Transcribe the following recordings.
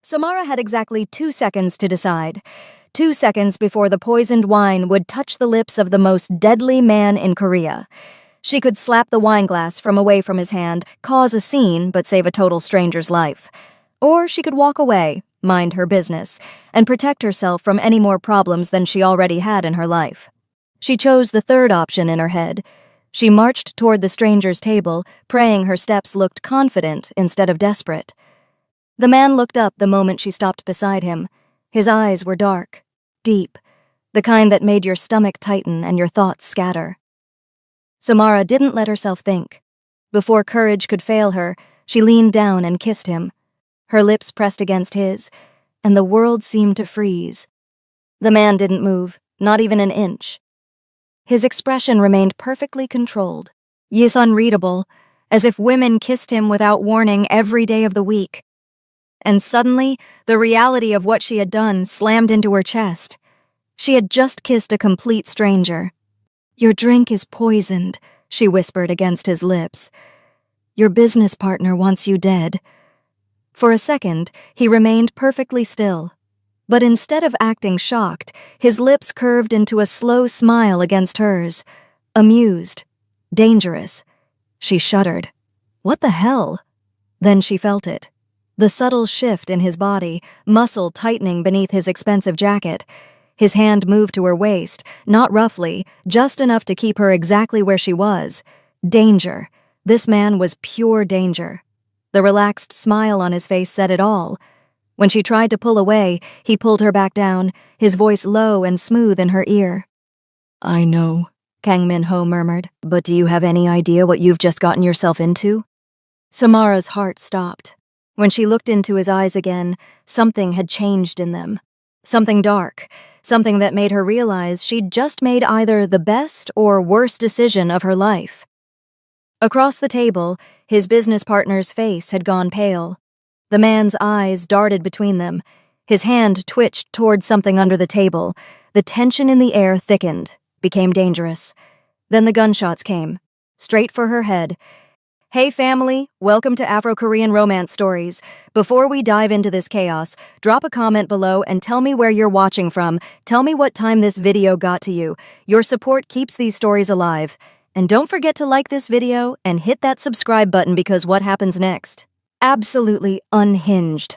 Samara had exactly 2 seconds to decide. 2 seconds before the poisoned wine would touch the lips of the most deadly man in Korea. She could slap the wineglass from away from his hand, cause a scene, but save a total stranger's life. Or she could walk away, mind her business, and protect herself from any more problems than she already had in her life. She chose the third option in her head. She marched toward the stranger's table, praying her steps looked confident instead of desperate. The man looked up the moment she stopped beside him. His eyes were dark, deep, the kind that made your stomach tighten and your thoughts scatter. Samara didn't let herself think. Before courage could fail her, she leaned down and kissed him. Her lips pressed against his, and the world seemed to freeze. The man didn't move, not even an inch. His expression remained perfectly controlled, yet unreadable, as if women kissed him without warning every day of the week. And suddenly, the reality of what she had done slammed into her chest. She had just kissed a complete stranger. "Your drink is poisoned," she whispered against his lips. "Your business partner wants you dead." For a second, he remained perfectly still. But instead of acting shocked, his lips curved into a slow smile against hers. Amused. Dangerous. She shuddered. What the hell? Then she felt it. The subtle shift in his body, muscle tightening beneath his expensive jacket. His hand moved to her waist, not roughly, just enough to keep her exactly where she was. Danger. This man was pure danger. The relaxed smile on his face said it all. When she tried to pull away, he pulled her back down, his voice low and smooth in her ear. "I know," Kang Min-ho murmured, "but do you have any idea what you've just gotten yourself into?" Samara's heart stopped. When she looked into his eyes again, something had changed in them. Something dark, something that made her realize she'd just made either the best or worst decision of her life. Across the table, his business partner's face had gone pale. The man's eyes darted between them. His hand twitched toward something under the table. The tension in the air thickened, became dangerous. Then the gunshots came, straight for her head. Hey family, welcome to Afro-Korean Romance Stories. Before we dive into this chaos, drop a comment below and tell me where you're watching from. Tell me what time this video got to you. Your support keeps these stories alive. And don't forget to like this video and hit that subscribe button because what happens next? Absolutely unhinged.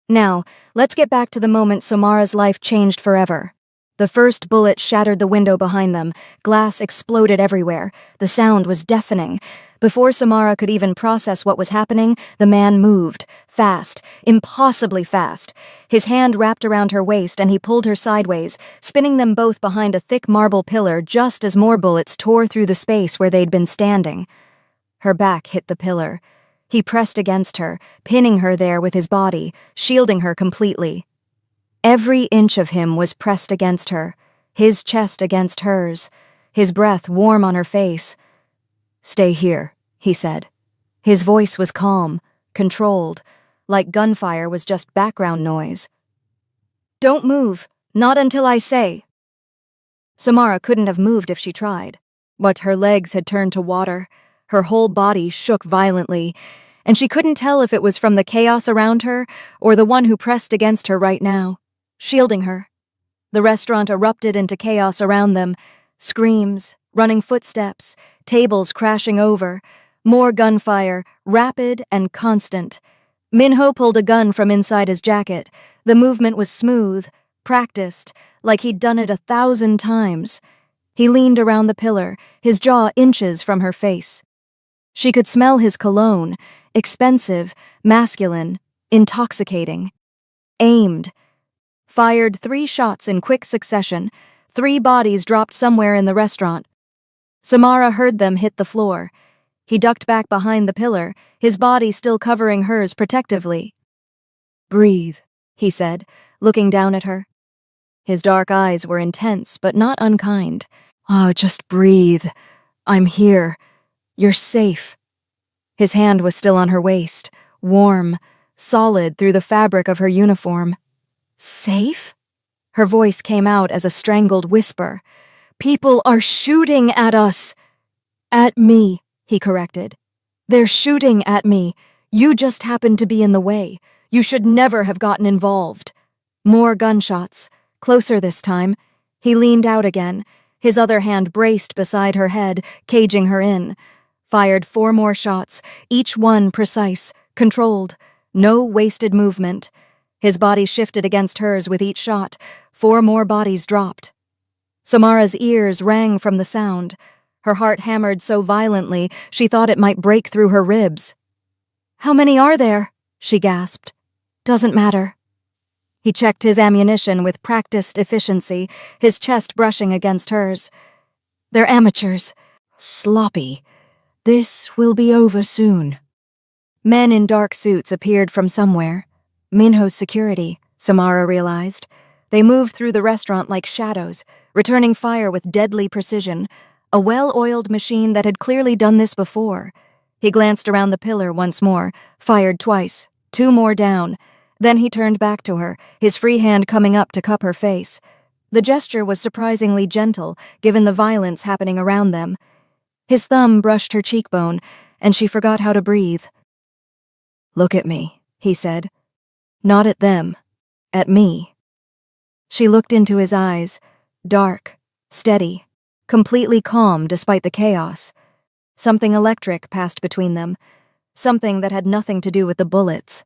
Now, let's get back to the moment Samara's life changed forever. The first bullet shattered the window behind them. Glass exploded everywhere. The sound was deafening. Before Samara could even process what was happening, the man moved. Fast. Impossibly fast. His hand wrapped around her waist and he pulled her sideways, spinning them both behind a thick marble pillar just as more bullets tore through the space where they'd been standing. Her back hit the pillar. He pressed against her, pinning her there with his body, shielding her completely. Every inch of him was pressed against her, his chest against hers, his breath warm on her face. "Stay here," he said. His voice was calm, controlled, like gunfire was just background noise. "Don't move, not until I say." Samara couldn't have moved if she tried, but her legs had turned to water. Her whole body shook violently, and she couldn't tell if it was from the chaos around her or the one who pressed against her right now, shielding her. The restaurant erupted into chaos around them. Screams, running footsteps, tables crashing over, more gunfire, rapid and constant. Min-ho pulled a gun from inside his jacket. The movement was smooth, practiced, like he'd done it 1,000 times. He leaned around the pillar, his jaw inches from her face. She could smell his cologne, expensive, masculine, intoxicating. Aimed. Fired 3 shots in quick succession. 3 bodies dropped somewhere in the restaurant. Samara heard them hit the floor. He ducked back behind the pillar, his body still covering hers protectively. "Breathe," he said, looking down at her. His dark eyes were intense but not unkind. "Oh, just breathe. I'm here. You're safe." His hand was still on her waist, warm, solid through the fabric of her uniform. "Safe?" Her voice came out as a strangled whisper. "People are shooting at us." "At me," he corrected. "They're shooting at me. You just happened to be in the way. You should never have gotten involved." More gunshots. Closer this time. He leaned out again, his other hand braced beside her head, caging her in. Fired 4 more shots, each one precise, controlled. No wasted movement. His body shifted against hers with each shot. 4 more bodies dropped. Samara's ears rang from the sound. Her heart hammered so violently she thought it might break through her ribs. "How many are there?" she gasped. "Doesn't matter." He checked his ammunition with practiced efficiency, his chest brushing against hers. "They're amateurs. Sloppy. This will be over soon." Men in dark suits appeared from somewhere. Minho's security, Samara realized. They moved through the restaurant like shadows, returning fire with deadly precision, a well-oiled machine that had clearly done this before. He glanced around the pillar once more, fired twice, 2 more down. Then he turned back to her, his free hand coming up to cup her face. The gesture was surprisingly gentle, given the violence happening around them. His thumb brushed her cheekbone, and she forgot how to breathe. "Look at me," he said. "Not at them. At me." She looked into his eyes, dark, steady, completely calm despite the chaos. Something electric passed between them, something that had nothing to do with the bullets.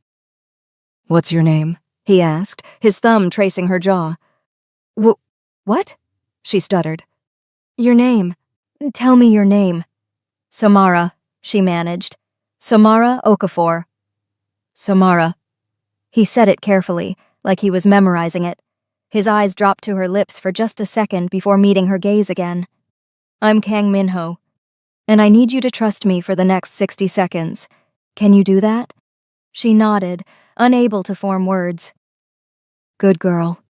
"What's your name?" he asked, his thumb tracing her jaw. What? She stuttered. "Your name. Tell me your name." "Samara," she managed. "Samara Okafor." "Samara." He said it carefully, like he was memorizing it. His eyes dropped to her lips for just a second before meeting her gaze again. "I'm Kang Minho, and I need you to trust me for the next 60 seconds. Can you do that?" She nodded, unable to form words. "Good girl."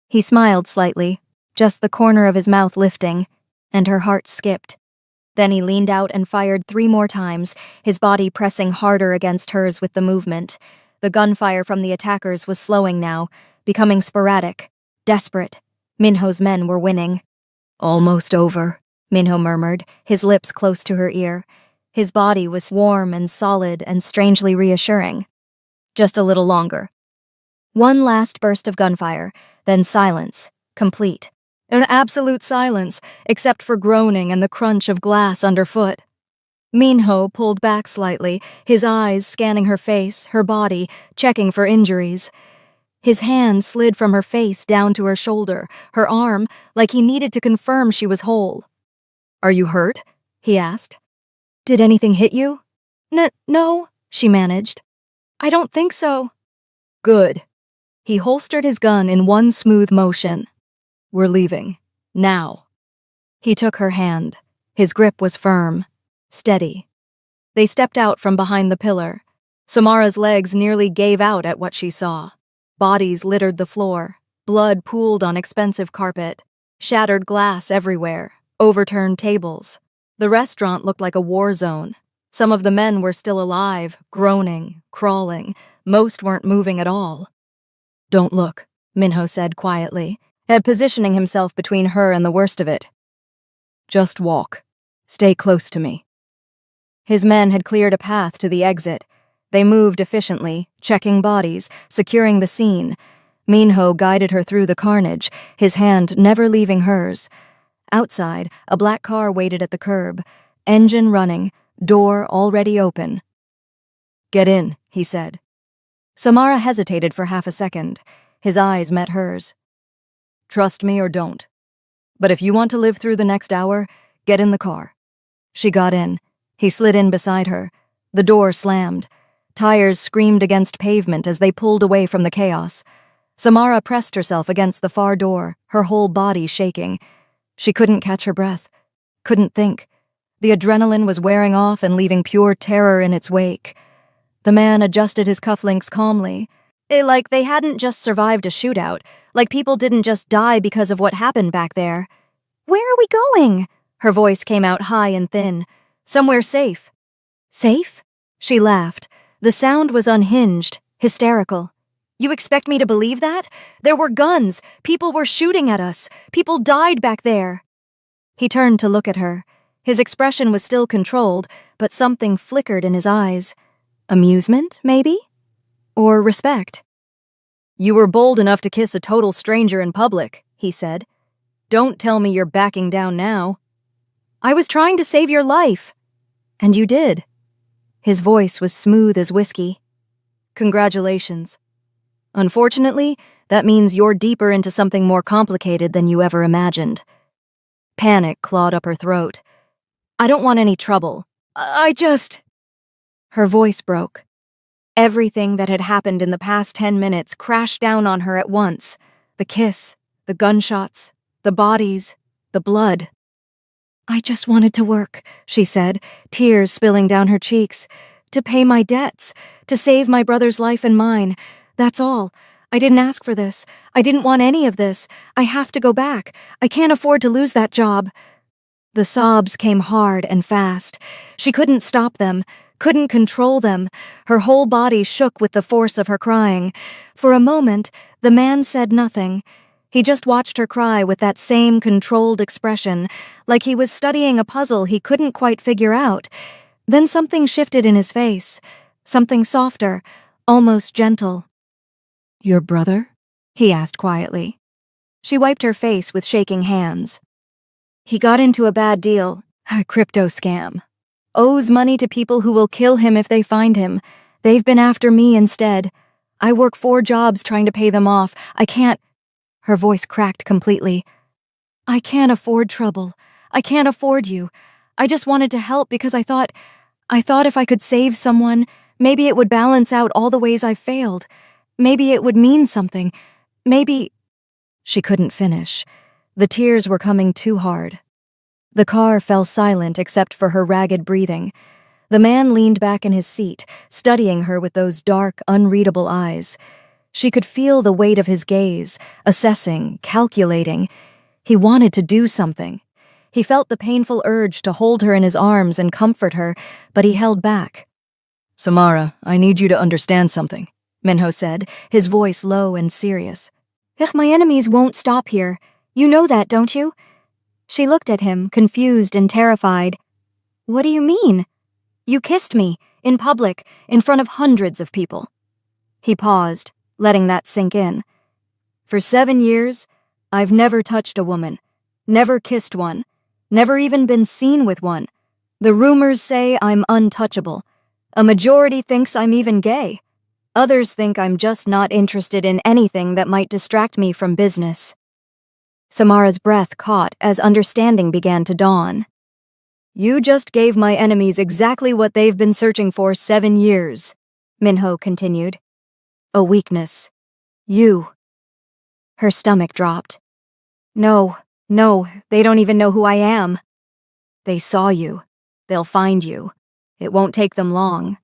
He smiled slightly, just the corner of his mouth lifting, and her heart skipped. Then he leaned out and fired 3 more times, his body pressing harder against hers with the movement. The gunfire from the attackers was slowing now, becoming sporadic, desperate. Minho's men were winning. "Almost over," Minho murmured, his lips close to her ear. His body was warm and solid and strangely reassuring. "Just a little longer." One last burst of gunfire, then silence, complete. An absolute silence, except for groaning and the crunch of glass underfoot. Minho pulled back slightly, his eyes scanning her face, her body, checking for injuries. His hand slid from her face down to her shoulder, her arm, like he needed to confirm she was whole. "Are you hurt?" he asked. "Did anything hit you?" No, she managed. "I don't think so." "Good." He holstered his gun in one smooth motion. "We're leaving. Now." He took her hand. His grip was firm, steady. They stepped out from behind the pillar. Samara's legs nearly gave out at what she saw. Bodies littered the floor. Blood pooled on expensive carpet. Shattered glass everywhere. Overturned tables. The restaurant looked like a war zone. Some of the men were still alive, groaning, crawling. Most weren't moving at all. "Don't look," Minho said quietly, positioning himself between her and the worst of it. "Just walk. Stay close to me." His men had cleared a path to the exit. They moved efficiently, checking bodies, securing the scene. Minho guided her through the carnage, his hand never leaving hers. Outside, a black car waited at the curb, engine running, door already open. "Get in," he said. Samara hesitated for half a second. His eyes met hers. "Trust me or don't. But if you want to live through the next hour, get in the car." She got in. He slid in beside her. The door slammed. Tires screamed against pavement as they pulled away from the chaos. Samara pressed herself against the far door, her whole body shaking. She couldn't catch her breath. Couldn't think. The adrenaline was wearing off and leaving pure terror in its wake. The man adjusted his cufflinks calmly. Like they hadn't just survived a shootout, like people didn't just die because of what happened back there. "Where are we going?" Her voice came out high and thin. "Somewhere safe." "Safe?" She laughed. The sound was unhinged, hysterical. "You expect me to believe that? There were guns. People were shooting at us. People died back there." He turned to look at her. His expression was still controlled, but something flickered in his eyes. Amusement, maybe? or respect. "You were bold enough to kiss a total stranger in public," he said. "Don't tell me you're backing down now." "I was trying to save your life." "And you did." His voice was smooth as whiskey. "Congratulations. Unfortunately, that means you're deeper into something more complicated than you ever imagined." Panic clawed up her throat. "I don't want any trouble. I just—" Her voice broke. Everything that had happened in the past 10 minutes crashed down on her at once. The kiss, the gunshots, the bodies, the blood. "I just wanted to work," she said, tears spilling down her cheeks. "To pay my debts, to save my brother's life and mine. That's all. I didn't ask for this. I didn't want any of this. I have to go back. I can't afford to lose that job." The sobs came hard and fast. She couldn't stop them, couldn't control them. Her whole body shook with the force of her crying. For a moment, the man said nothing. He just watched her cry with that same controlled expression, like he was studying a puzzle he couldn't quite figure out. Then something shifted in his face, something softer, almost gentle. "Your brother?" he asked quietly. She wiped her face with shaking hands. "He got into a bad deal, a crypto scam. Owes money to people who will kill him if they find him. They've been after me instead. I work 4 jobs trying to pay them off. I can't—" Her voice cracked completely. "I can't afford trouble. I can't afford you. I just wanted to help because I thought if I could save someone, maybe it would balance out all the ways I've failed. Maybe it would mean something. Maybe—" She couldn't finish. The tears were coming too hard. The car fell silent except for her ragged breathing. The man leaned back in his seat, studying her with those dark, unreadable eyes. She could feel the weight of his gaze, assessing, calculating. He wanted to do something. He felt the painful urge to hold her in his arms and comfort her, but he held back. "Samara, I need you to understand something," Minho said, his voice low and serious. My enemies won't stop here. You know that, don't you?" She looked at him, confused and terrified. "What do you mean? You kissed me, in public, in front of hundreds of people." He paused, letting that sink in. "For 7 years, I've never touched a woman, never kissed one, never even been seen with one. The rumors say I'm untouchable. A majority thinks I'm even gay. Others think I'm just not interested in anything that might distract me from business." Samara's breath caught as understanding began to dawn. "You just gave my enemies exactly what they've been searching for 7 years," Minho continued. "A weakness. You." Her stomach dropped. No, they don't even know who I am." "They saw you. They'll find you. It won't take them long.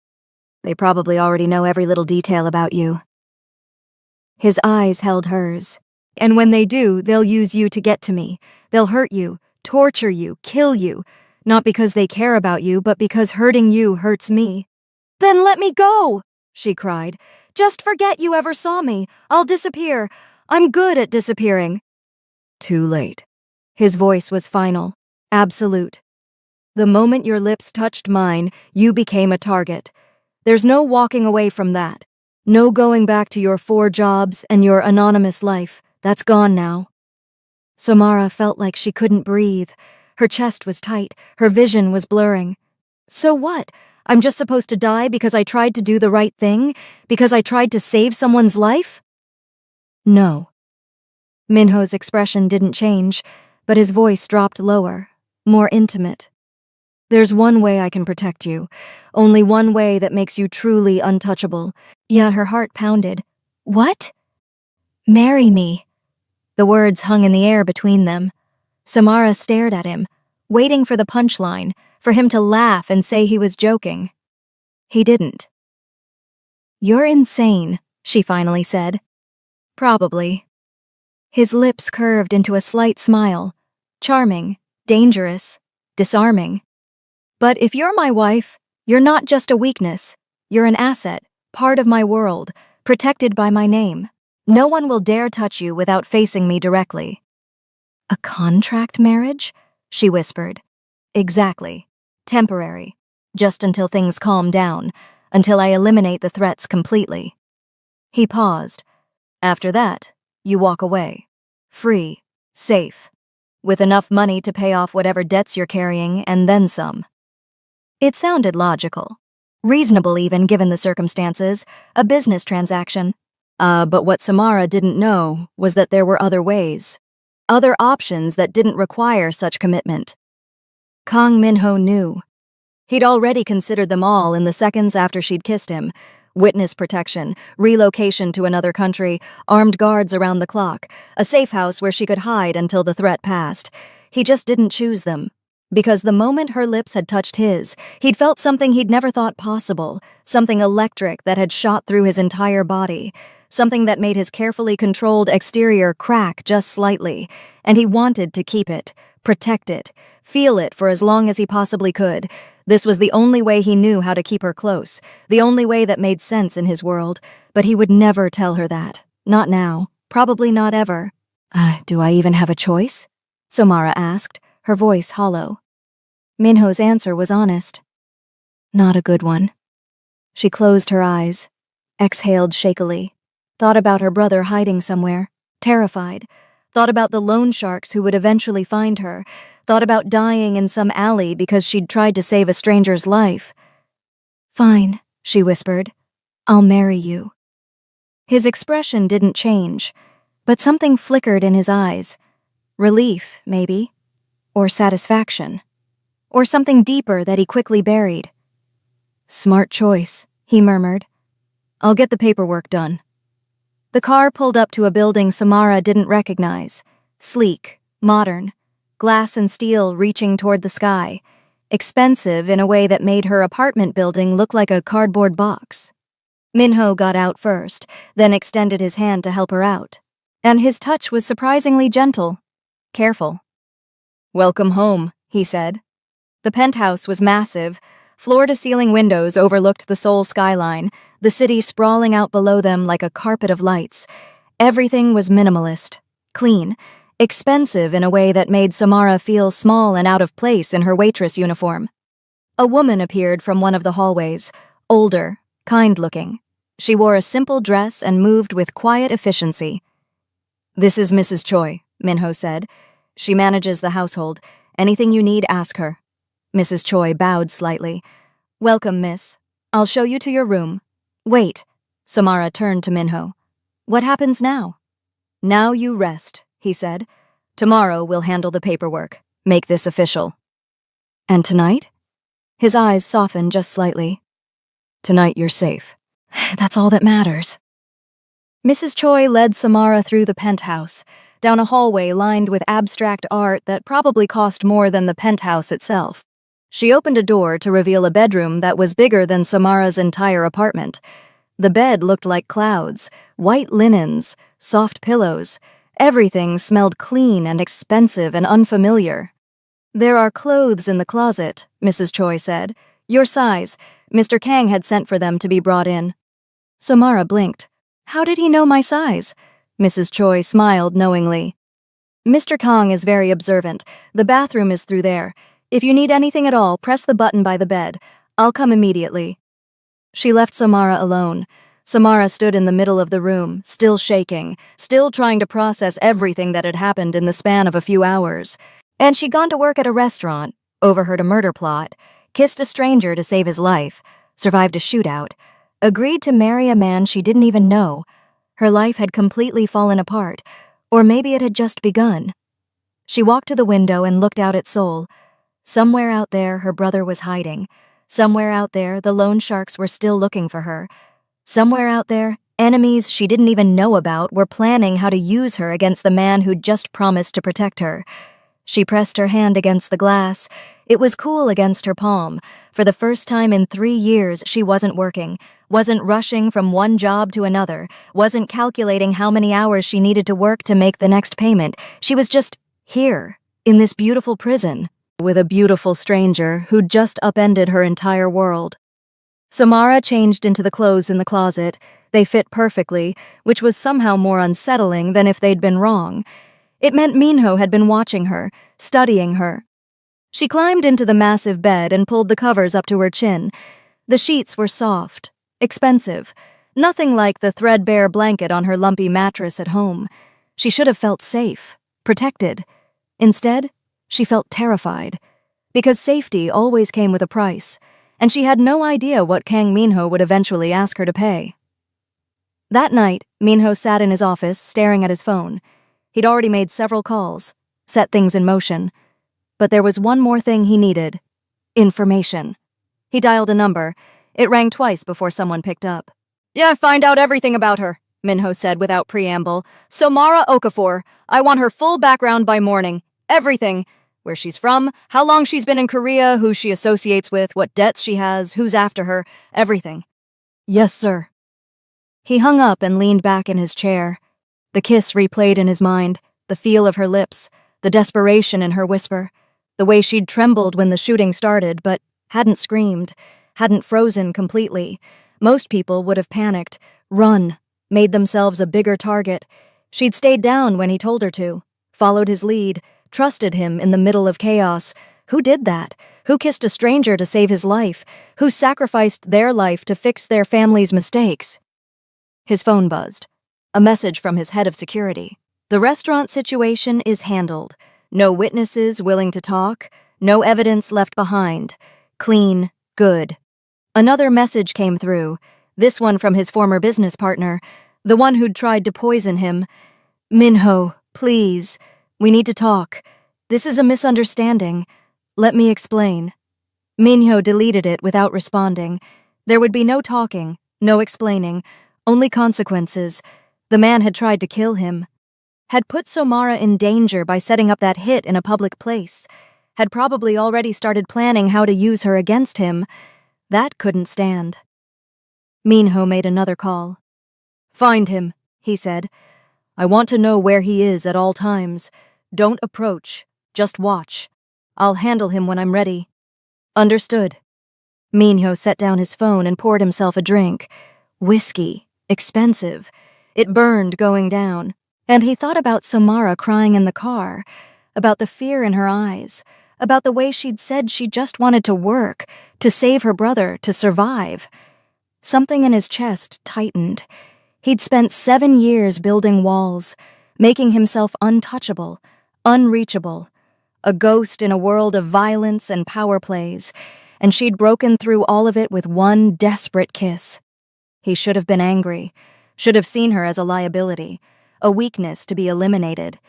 They probably already know every little detail about you." His eyes held hers. "And when they do, they'll use you to get to me. They'll hurt you, torture you, kill you. Not because they care about you, but because hurting you hurts me." "Then let me go!" she cried. "Just forget you ever saw me. I'll disappear. I'm good at disappearing." "Too late." His voice was final, absolute. "The moment your lips touched mine, you became a target. There's no walking away from that. No going back to your 4 jobs and your anonymous life. That's gone now." Samara felt like she couldn't breathe. Her chest was tight, her vision was blurring. "So what? I'm just supposed to die because I tried to do the right thing? Because I tried to save someone's life?" "No." Minho's expression didn't change, but his voice dropped lower, more intimate. "There's one way I can protect you. Only one way that makes you truly untouchable." Yet her heart pounded. "What?" "Marry me." The words hung in the air between them. Samara stared at him, waiting for the punchline, for him to laugh and say he was joking. He didn't. "You're insane," she finally said. "Probably." His lips curved into a slight smile. Charming, dangerous, disarming. "But if you're my wife, you're not just a weakness. You're an asset, part of my world, protected by my name. No one will dare touch you without facing me directly." "A contract marriage?" she whispered. "Exactly. Temporary. Just until things calm down. Until I eliminate the threats completely." He paused. After that, you walk away. Free. Safe. With enough money to pay off whatever debts you're carrying, and then some. It sounded logical. Reasonable even, given the circumstances. A business transaction. But what Samara didn't know was that there were other ways. Other options that didn't require such commitment. Kang Min-ho knew. He'd already considered them all in the seconds after she'd kissed him. Witness protection, relocation to another country, armed guards around the clock, a safe house where she could hide until the threat passed. He just didn't choose them. Because the moment her lips had touched his, he'd felt something he'd never thought possible, something electric that had shot through his entire body, something that made his carefully controlled exterior crack just slightly, and he wanted to keep it, protect it, feel it for as long as he possibly could. This was the only way he knew how to keep her close, the only way that made sense in his world, but he would never tell her that. Not now. Probably not ever. Do I even have a choice? Samara asked, her voice hollow. Minho's answer was honest. Not a good one. She closed her eyes, exhaled shakily, thought about her brother hiding somewhere, terrified, thought about the loan sharks who would eventually find her, thought about dying in some alley because she'd tried to save a stranger's life. Fine, she whispered. I'll marry you. His expression didn't change, but something flickered in his eyes. Relief, maybe. Or satisfaction. Or something deeper that he quickly buried. Smart choice, he murmured. I'll get the paperwork done. The car pulled up to a building Samara didn't recognize. Sleek, modern, glass and steel reaching toward the sky. Expensive in a way that made her apartment building look like a cardboard box. Minho got out first, then extended his hand to help her out. And his touch was surprisingly gentle. Careful. Welcome home, he said. The penthouse was massive. Floor-to-ceiling windows overlooked the Seoul skyline, the city sprawling out below them like a carpet of lights. Everything was minimalist, clean, expensive in a way that made Samara feel small and out of place in her waitress uniform. A woman appeared from one of the hallways, older, kind-looking. She wore a simple dress and moved with quiet efficiency. This is Mrs. Choi, Minho said. She manages the household. Anything you need, ask her. Mrs. Choi bowed slightly. Welcome, miss. I'll show you to your room. Wait. Samara turned to Minho. What happens now? Now you rest, he said. Tomorrow we'll handle the paperwork. Make this official. And tonight? His eyes softened just slightly. Tonight you're safe. That's all that matters. Mrs. Choi led Samara through the penthouse, down a hallway lined with abstract art that probably cost more than the penthouse itself. She opened a door to reveal a bedroom that was bigger than Samara's entire apartment. The bed looked like clouds, white linens, soft pillows. Everything smelled clean and expensive and unfamiliar. There are clothes in the closet, Mrs. Choi said. Your size. Mr. Kang had sent for them to be brought in. Samara blinked. How did he know my size? Mrs. Choi smiled knowingly. Mr. Kang is very observant. The bathroom is through there. If you need anything at all, press the button by the bed. I'll come immediately. She left Samara alone. Samara stood in the middle of the room, still shaking, still trying to process everything that had happened in the span of a few hours. And she'd gone to work at a restaurant, overheard a murder plot, kissed a stranger to save his life, survived a shootout, agreed to marry a man she didn't even know. Her life had completely fallen apart, or maybe it had just begun. She walked to the window and looked out at Seoul. Somewhere out there, her brother was hiding. Somewhere out there, the loan sharks were still looking for her. Somewhere out there, enemies she didn't even know about were planning how to use her against the man who'd just promised to protect her. She pressed her hand against the glass. It was cool against her palm. For the first time in 3 years, she wasn't working, wasn't rushing from one job to another, wasn't calculating how many hours she needed to work to make the next payment. She was just here, in this beautiful prison, with a beautiful stranger who'd just upended her entire world. Samara changed into the clothes in the closet. They fit perfectly, which was somehow more unsettling than if they'd been wrong. It meant Minho had been watching her, studying her. She climbed into the massive bed and pulled the covers up to her chin. The sheets were soft, expensive. Nothing like the threadbare blanket on her lumpy mattress at home. She should have felt safe, protected. Instead, she felt terrified. Because safety always came with a price, and she had no idea what Kang Minho would eventually ask her to pay. That night, Minho sat in his office, staring at his phone. He'd already made several calls, set things in motion. But there was one more thing he needed: information. He dialed a number. It rang twice before someone picked up. "Yeah, find out everything about her," Minho said without preamble. "Samara Okafor. I want her full background by morning. Everything. Where she's from, how long she's been in Korea, who she associates with, what debts she has, who's after her, everything." "Yes, sir." He hung up and leaned back in his chair. The kiss replayed in his mind, the feel of her lips, the desperation in her whisper, the way she'd trembled when the shooting started but hadn't screamed, hadn't frozen completely. Most people would have panicked, run, made themselves a bigger target. She'd stayed down when he told her to, followed his lead, trusted him in the middle of chaos. Who did that? Who kissed a stranger to save his life? Who sacrificed their life to fix their family's mistakes? His phone buzzed. A message from his head of security. "The restaurant situation is handled. No witnesses willing to talk. No evidence left behind. Clean, good." Another message came through, this one from his former business partner, the one who'd tried to poison him. "Minho, please. We need to talk. This is a misunderstanding. Let me explain." Minho deleted it without responding. There would be no talking, no explaining, only consequences. The man had tried to kill him. Had put Samara in danger by setting up that hit in a public place. Had probably already started planning how to use her against him. That couldn't stand. Minho made another call. "Find him," he said. "I want to know where he is at all times. Don't approach. Just watch. I'll handle him when I'm ready." "Understood." Minho set down his phone and poured himself a drink. Whiskey. Expensive. It burned going down. And he thought about Samara crying in the car, about the fear in her eyes, about the way she'd said she just wanted to work, to save her brother, to survive. Something in his chest tightened. He'd spent 7 years building walls, making himself untouchable, unreachable, a ghost in a world of violence and power plays, and she'd broken through all of it with one desperate kiss. He should have been angry, should have seen her as a liability, a weakness to be eliminated.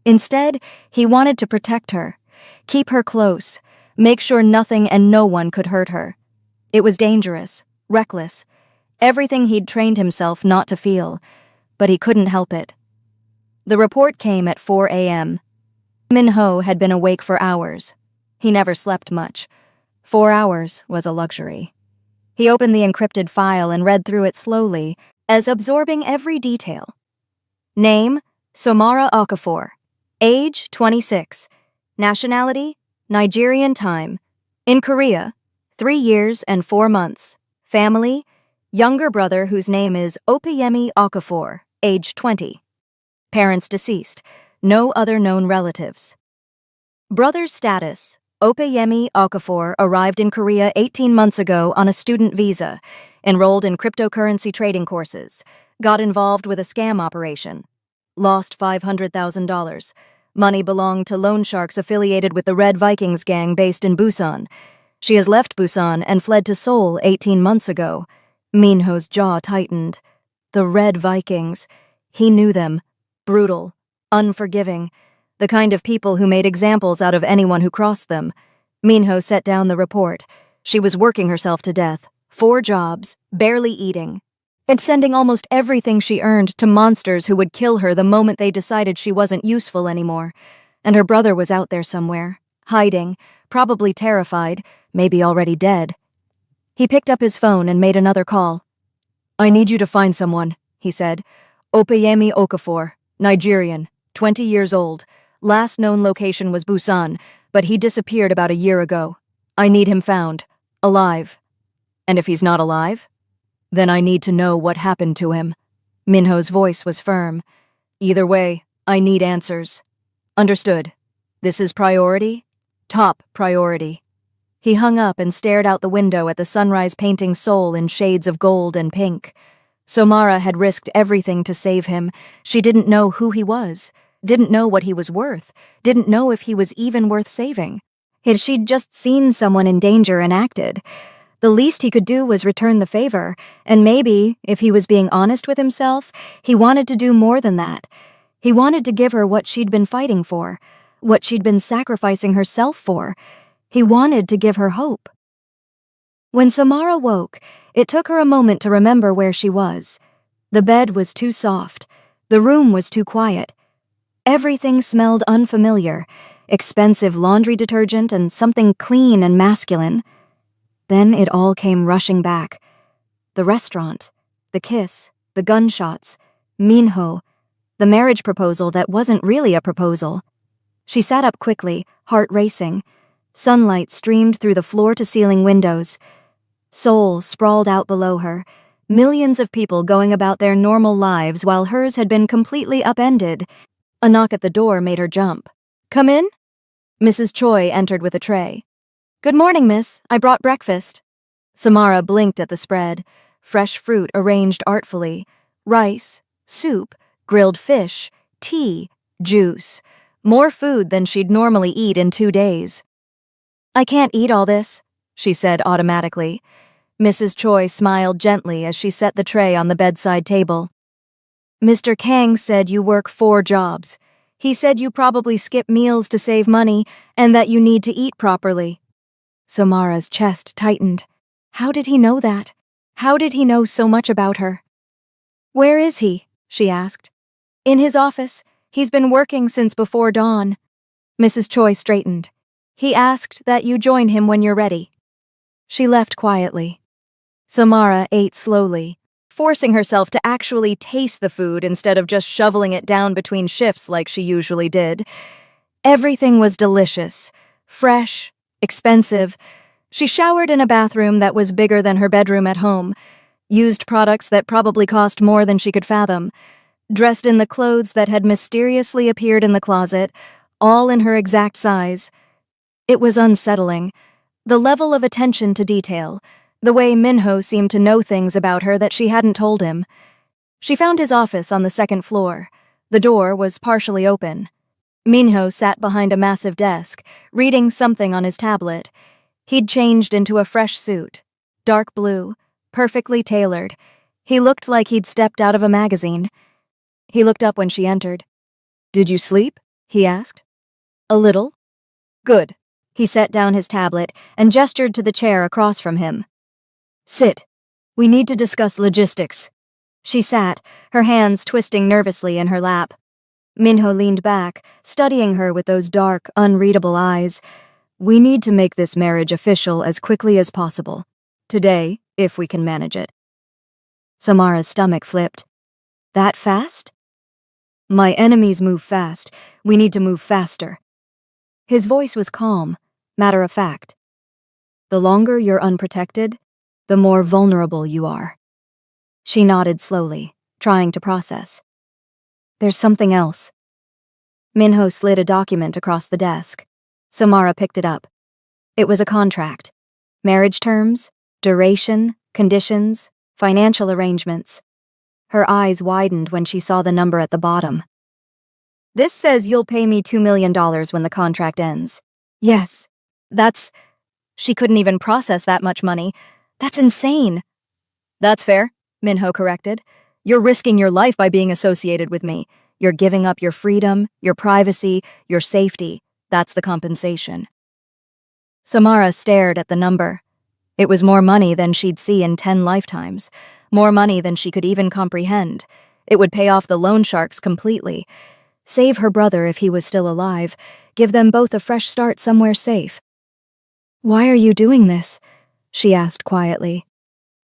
Instead, he wanted to protect her, keep her close, make sure nothing and no one could hurt her. It was dangerous, reckless, everything he'd trained himself not to feel, but he couldn't help it. The report came at 4 a.m. Minho had been awake for hours. He never slept much. 4 hours was a luxury. He opened the encrypted file and read through it slowly, as absorbing every detail. Name, Samara Okafor. Age, 26. Nationality, Nigerian time. In Korea, 3 years and 4 months. Family, younger brother whose name is Opeyemi Okafor, age 20. Parents deceased, no other known relatives. Brother's status, Opeyemi Okafor arrived in Korea 18 months ago on a student visa, enrolled in cryptocurrency trading courses, got involved with a scam operation, lost $500,000. Money belonged to loan sharks affiliated with the Red Vikings gang based in Busan. She has left Busan and fled to Seoul 18 months ago. Minho's jaw tightened. The Red Vikings. He knew them. Brutal, unforgiving, the kind of people who made examples out of anyone who crossed them. Minho set down the report. She was working herself to death. 4 jobs, barely eating, and sending almost everything she earned to monsters who would kill her the moment they decided she wasn't useful anymore. And her brother was out there somewhere, hiding, probably terrified, maybe already dead. He picked up his phone and made another call. "I need you to find someone," he said. "Opeyemi Okafor, Nigerian, 20 years old. Last known location was Busan, but he disappeared about a year ago. I need him found, alive. And if he's not alive, then I need to know what happened to him." Minho's voice was firm. "Either way, I need answers." "Understood. This is priority? Top priority." He hung up and stared out the window at the sunrise painting Seoul in shades of gold and pink. Somara had risked everything to save him. She didn't know who he was, didn't know what he was worth, didn't know if he was even worth saving. She'd just seen someone in danger and acted. The least he could do was return the favor, and maybe, if he was being honest with himself, he wanted to do more than that. He wanted to give her what she'd been fighting for, what she'd been sacrificing herself for. He wanted to give her hope. When Somara woke, it took her a moment to remember where she was. The bed was too soft. The room was too quiet. Everything smelled unfamiliar, expensive laundry detergent and something clean and masculine. Then it all came rushing back. The restaurant, the kiss, the gunshots, Minho, the marriage proposal that wasn't really a proposal. She sat up quickly, heart racing. Sunlight streamed through the floor-to-ceiling windows. Seoul sprawled out below her, millions of people going about their normal lives while hers had been completely upended. A knock at the door made her jump. "Come in?" Mrs. Choi entered with a tray. "Good morning, miss. I brought breakfast." Samara blinked at the spread. Fresh fruit arranged artfully. Rice, soup, grilled fish, tea, juice. More food than she'd normally eat in 2 days. "I can't eat all this," she said automatically. Mrs. Choi smiled gently as she set the tray on the bedside table. "Mr. Kang said you work 4 jobs. He said you probably skip meals to save money and that you need to eat properly." Samara's chest tightened. How did he know that? How did he know so much about her? "Where is he?" she asked. "In his office. He's been working since before dawn." Mrs. Choi straightened. "He asked that you join him when you're ready." She left quietly. Samara ate slowly, forcing herself to actually taste the food instead of just shoveling it down between shifts like she usually did. Everything was delicious, fresh, expensive. She showered in a bathroom that was bigger than her bedroom at home, used products that probably cost more than she could fathom, dressed in the clothes that had mysteriously appeared in the closet, all in her exact size. It was unsettling. The level of attention to detail, the way Minho seemed to know things about her that she hadn't told him. She found his office on the 2nd floor. The door was partially open. Minho sat behind a massive desk, reading something on his tablet. He'd changed into a fresh suit, dark blue, perfectly tailored. He looked like he'd stepped out of a magazine. He looked up when she entered. "Did you sleep?" he asked. "A little." "Good." He set down his tablet and gestured to the chair across from him. "Sit. We need to discuss logistics." She sat, her hands twisting nervously in her lap. Minho leaned back, studying her with those dark, unreadable eyes. "We need to make this marriage official as quickly as possible. Today, if we can manage it." Samara's stomach flipped. "That fast?" "My enemies move fast. We need to move faster." His voice was calm, matter of fact. "The longer you're unprotected, the more vulnerable you are." She nodded slowly, trying to process. "There's something else." Minho slid a document across the desk. Samara picked it up. It was a contract. Marriage terms, duration, conditions, financial arrangements. Her eyes widened when she saw the number at the bottom. "This says you'll pay me $2 million when the contract ends." "Yes. That's..." She couldn't even process that much money. "That's insane." "That's fair," Minho corrected. "You're risking your life by being associated with me. You're giving up your freedom, your privacy, your safety. That's the compensation." Samara stared at the number. It was more money than she'd see in 10 lifetimes. More money than she could even comprehend. It would pay off the loan sharks completely. Save her brother if he was still alive. Give them both a fresh start somewhere safe. "Why are you doing this?" she asked quietly.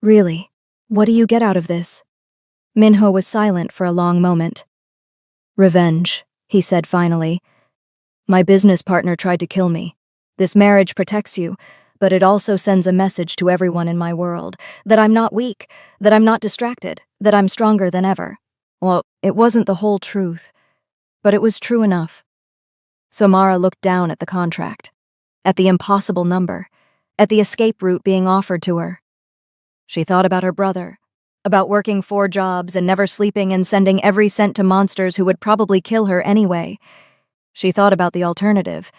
"Really, what do you get out of this?" Minho was silent for a long moment. "Revenge," he said finally. "My business partner tried to kill me. This marriage protects you, but it also sends a message to everyone in my world that I'm not weak, that I'm not distracted, that I'm stronger than ever. Well, it wasn't the whole truth, but it was true enough." Samara looked down at the contract, at the impossible number, at the escape route being offered to her. She thought about her brother, About working 4 jobs and never sleeping and sending every cent to monsters who would probably kill her anyway. She thought about the alternative,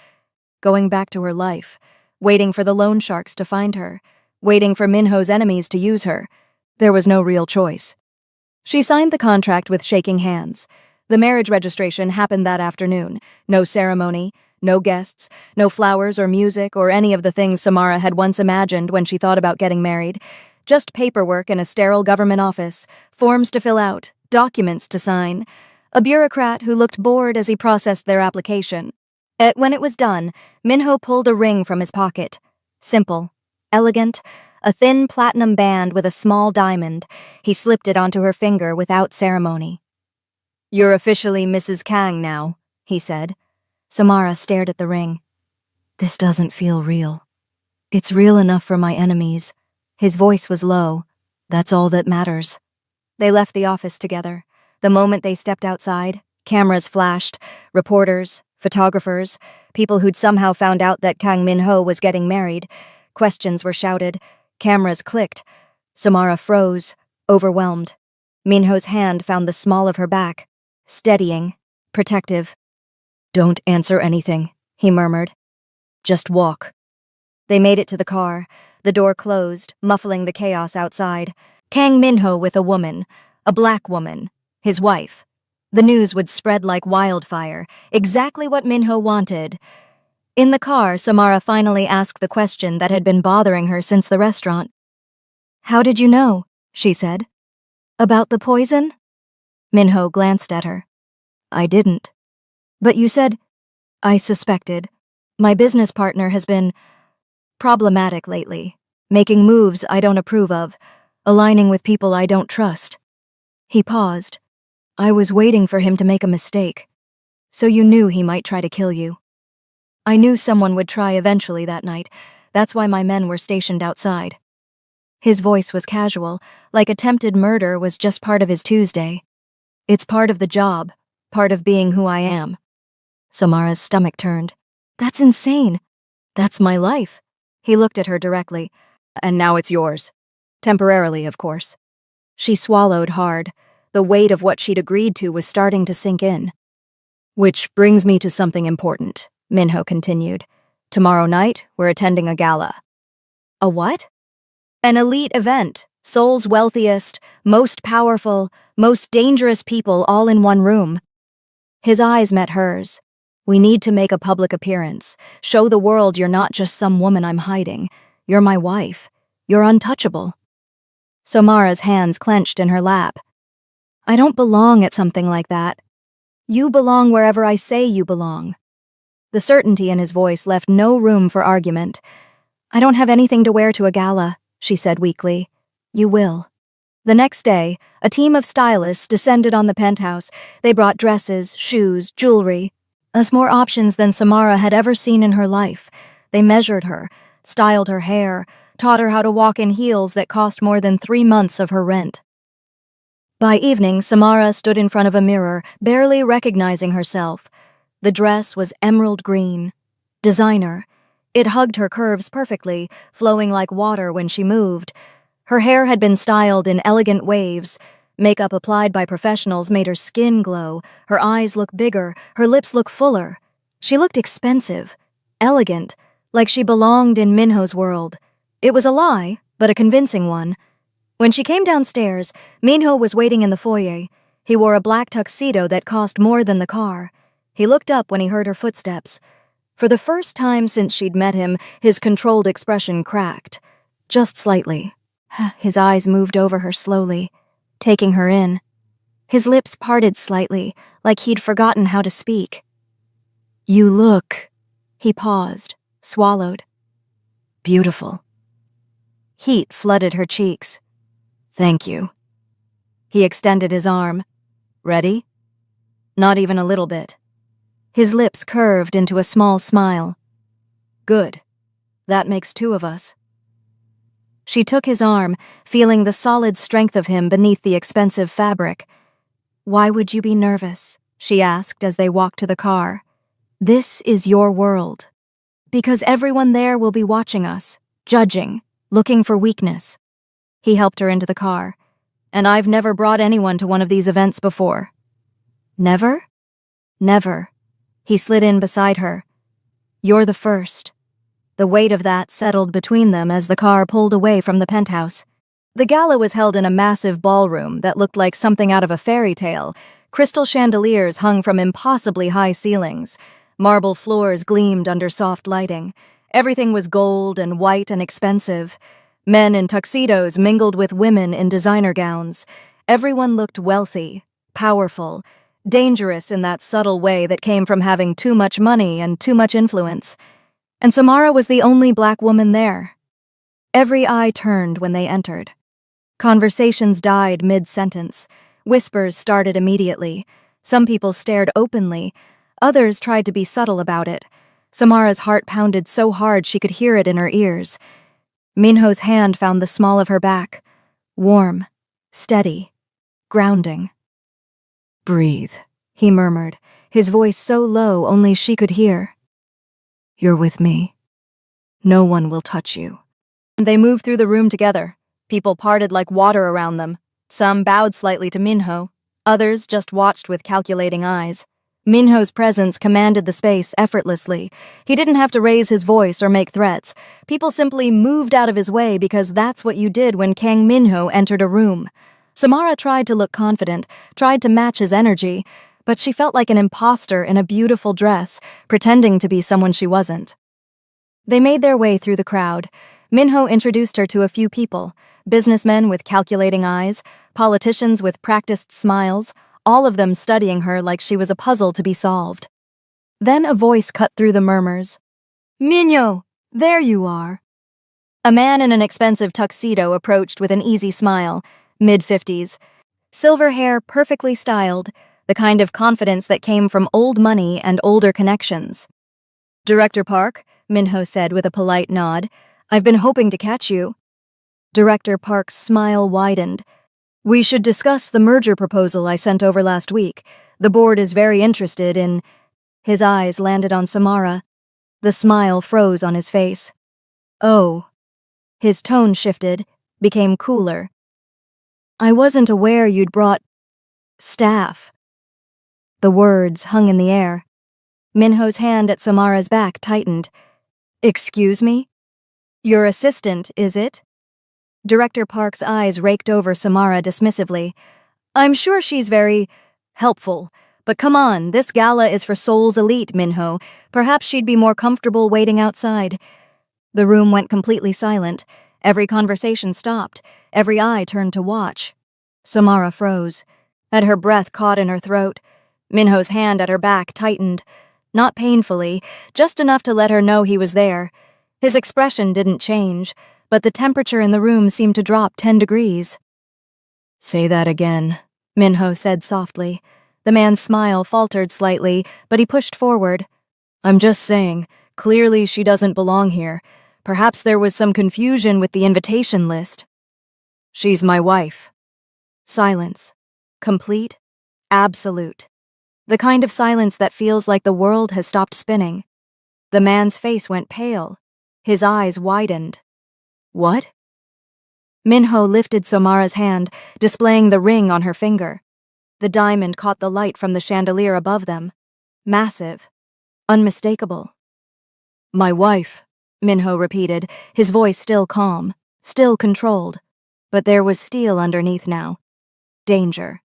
going back to her life, waiting for the loan sharks to find her, waiting for Minho's enemies to use her. There was no real choice. She signed the contract with shaking hands. The marriage registration happened that afternoon. No ceremony, no guests, no flowers or music or any of the things Samara had once imagined when she thought about getting married. Just paperwork in a sterile government office, forms to fill out, documents to sign. A bureaucrat who looked bored as he processed their application. When it was done, Minho pulled a ring from his pocket. Simple, elegant, a thin platinum band with a small diamond. He slipped it onto her finger without ceremony. "You're officially Mrs. Kang now," he said. Samara stared at the ring. "This doesn't feel real. It's real enough for my enemies." His voice was low. "That's all that matters." They left the office together. The moment they stepped outside, cameras flashed, reporters, photographers, people who'd somehow found out that Kang Minho was getting married. Questions were shouted. Cameras clicked. Samara froze, overwhelmed. Minho's hand found the small of her back, steadying, protective. "Don't answer anything," he murmured. "Just walk." They made it to the car. The door closed, muffling the chaos outside. Kang Minho with a woman, a black woman, his wife. The news would spread like wildfire, exactly what Minho wanted. In the car, Samara finally asked the question that had been bothering her since the restaurant. "How did you know?" she said. "About the poison?" Minho glanced at her. "I didn't. But you said—" "I suspected. My business partner has been problematic lately, making moves I don't approve of, aligning with people I don't trust." He paused. "I was waiting for him to make a mistake. So you knew he might try to kill you." "I knew someone would try eventually that night. That's why my men were stationed outside." His voice was casual, like attempted murder was just part of his Tuesday. "It's part of the job, part of being who I am." Samara's stomach turned. "That's insane." "That's my life." He looked at her directly. "And now it's yours. Temporarily, of course." She swallowed hard. The weight of what she'd agreed to was starting to sink in. "Which brings me to something important," Minho continued. "Tomorrow night, we're attending a gala." "A what?" "An elite event. Seoul's wealthiest, most powerful, most dangerous people all in one room." His eyes met hers. "We need to make a public appearance. Show the world you're not just some woman I'm hiding. You're my wife. You're untouchable." Samara's hands clenched in her lap. "I don't belong at something like that. You belong wherever I say you belong." The certainty in his voice left no room for argument. "I don't have anything to wear to a gala," she said weakly. "You will." The next day, a team of stylists descended on the penthouse. They brought dresses, shoes, jewelry, as more options than Samara had ever seen in her life. They measured her, styled her hair, taught her how to walk in heels that cost more than 3 months of her rent. By evening, Samara stood in front of a mirror, barely recognizing herself. The dress was emerald green. Designer. It hugged her curves perfectly, flowing like water when she moved. Her hair had been styled in elegant waves. Makeup applied by professionals made her skin glow, her eyes look bigger, her lips look fuller. She looked expensive, elegant, like she belonged in Minho's world. It was a lie, but a convincing one. When she came downstairs, Minho was waiting in the foyer. He wore a black tuxedo that cost more than the car. He looked up when he heard her footsteps. For the first time since she'd met him, his controlled expression cracked. Just slightly. His eyes moved over her slowly, taking her in. His lips parted slightly, like he'd forgotten how to speak. "You look..." He paused, swallowed. "Beautiful." Heat flooded her cheeks. "Thank you." He extended his arm. "Ready?" Not even a little bit. His lips curved into a small smile. "Good. That makes 2 of us." She took his arm, feeling the solid strength of him beneath the expensive fabric. "Why would you be nervous?" she asked as they walked to the car. "This is your world." "Because everyone there will be watching us, judging, looking for weakness." He helped her into the car. And I've never brought anyone to one of these events before." "Never?" "Never." He slid in beside her. "You're the first." The weight of that settled between them as the car pulled away from the penthouse. The gala was held in a massive ballroom that looked like something out of a fairy tale. Crystal chandeliers hung from impossibly high ceilings. Marble floors gleamed under soft lighting. Everything was gold and white and expensive. Men in tuxedos mingled with women in designer gowns. Everyone looked wealthy, powerful, dangerous in that subtle way that came from having too much money and too much influence. And Samara was the only black woman there. Every eye turned when they entered. Conversations died mid-sentence. Whispers started immediately. Some people stared openly. Others tried to be subtle about it. Samara's heart pounded so hard she could hear it in her ears. Minho's hand found the small of her back. Warm, steady, grounding. "Breathe," he murmured, his voice so low only she could hear. "You're with me. No one will touch you." They moved through the room together. People parted like water around them. Some bowed slightly to Minho. Others just watched with calculating eyes. Minho's presence commanded the space effortlessly. He didn't have to raise his voice or make threats. People simply moved out of his way because that's what you did when Kang Minho entered a room. Samara tried to look confident, tried to match his energy, but she felt like an imposter in a beautiful dress, pretending to be someone she wasn't. They made their way through the crowd. Minho introduced her to a few people, businessmen with calculating eyes, politicians with practiced smiles, all of them studying her like she was a puzzle to be solved. Then a voice cut through the murmurs. "Minho, there you are." A man in an expensive tuxedo approached with an easy smile, mid-50s. Silver hair perfectly styled, the kind of confidence that came from old money and older connections. "Director Park," Minho said with a polite nod, "I've been hoping to catch you." Director Park's smile widened. "We should discuss the merger proposal I sent over last week. The board is very interested in—" His eyes landed on Samara. The smile froze on his face. "Oh." His tone shifted, became cooler. "I wasn't aware you'd brought staff." The words hung in the air. Minho's hand at Samara's back tightened. "Excuse me? Your assistant, is it?" Director Park's eyes raked over Samara dismissively. "I'm sure she's very helpful, but come on, this gala is for Seoul's elite, Minho. Perhaps she'd be more comfortable waiting outside." The room went completely silent. Every conversation stopped. Every eye turned to watch. Samara froze. Had her breath caught in her throat. Minho's hand at her back tightened. Not painfully, just enough to let her know he was there. His expression didn't change, but the temperature in the room seemed to drop 10 degrees. "Say that again," Minho said softly. The man's smile faltered slightly, but he pushed forward. "I'm just saying, clearly she doesn't belong here. Perhaps there was some confusion with the invitation list." "She's my wife." Silence. Complete. Absolute. The kind of silence that feels like the world has stopped spinning. The man's face went pale. His eyes widened. "What?" Minho lifted Samara's hand, displaying the ring on her finger. The diamond caught the light from the chandelier above them. Massive. Unmistakable. "My wife," Minho repeated, his voice still calm, still controlled. But there was steel underneath now. Danger.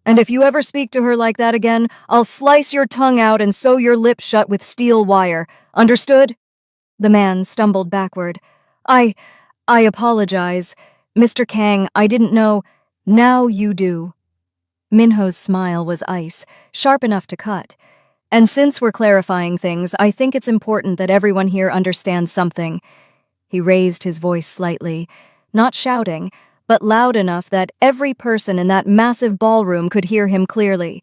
"And if you ever speak to her like that again, I'll slice your tongue out and sew your lips shut with steel wire. Understood?" The man stumbled backward. I apologize. Mr. Kang, I didn't know. Now you do." Minho's smile was ice, sharp enough to cut. "And since we're clarifying things, I think it's important that everyone here understands something." He raised his voice slightly, not shouting, but loud enough that every person in that massive ballroom could hear him clearly.